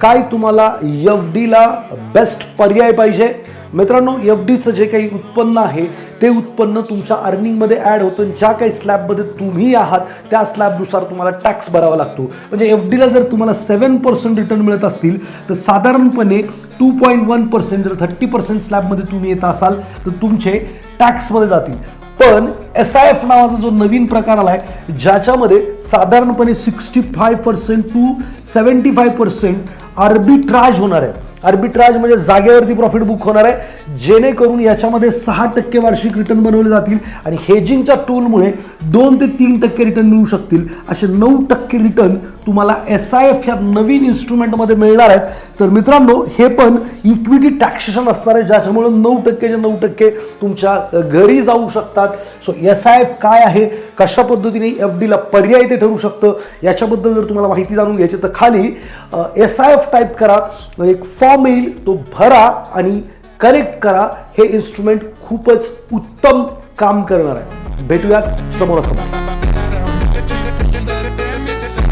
काय तुम्हाला FD ला बेस्ट पर्याय पाहिजे? मित्रांनो, FDचं जे काही उत्पन्न आहे ते उत्पन्न तुमच्या अर्निंगमध्ये ॲड होतं. ज्या काही स्लॅबमध्ये तुम्ही आहात त्या स्लॅबनुसार तुम्हाला टॅक्स भरावा लागतो. म्हणजे FDला जर तुम्हाला 7% रिटर्न मिळत असतील तर साधारणपणे 2.1% जर 30% स्लॅबमध्ये तुम्ही येत असाल तर तुमचे टॅक्समध्ये जातील. पण SIF नावाचा जो नवीन प्रकार आला आहे ज्याच्यामध्ये साधारणपणे 65% टू 75% आर्बिट्राज होणार आहे. आर्बिट्राज म्हणजे जागेवरती प्रॉफिट बुक होणार आहे, जेणेकरून याच्यामध्ये 6% वार्षिक रिटर्न बनवले जातील आणि हेजिंगच्या टूलमुळे 2 ते 3% रिटर्न मिळू शकतील. असे 9% रिटर्न तुम्हाला SIF या नवीन इन्स्ट्रुमेंटमध्ये मिळणार आहेत. तर मित्रांनो, हे पण इक्विटी टॅक्सेशन असणार आहे, ज्याच्यामुळे 9%चे 9% तुमच्या घरी जाऊ शकतात. सो SIF काय आहे, कशा पद्धतीने FDला पर्याय ते ठरू शकतं, याच्याबद्दल जर तुम्हाला माहिती जाणून घ्यायची तर खाली SIF टाईप करा, एक फॉर्म येईल, तो भरा आणि करेक्ट करा. हे इन्स्ट्रुमेंट खूपच उत्तम काम करणार आहे. भेटूयात समोरासमोर.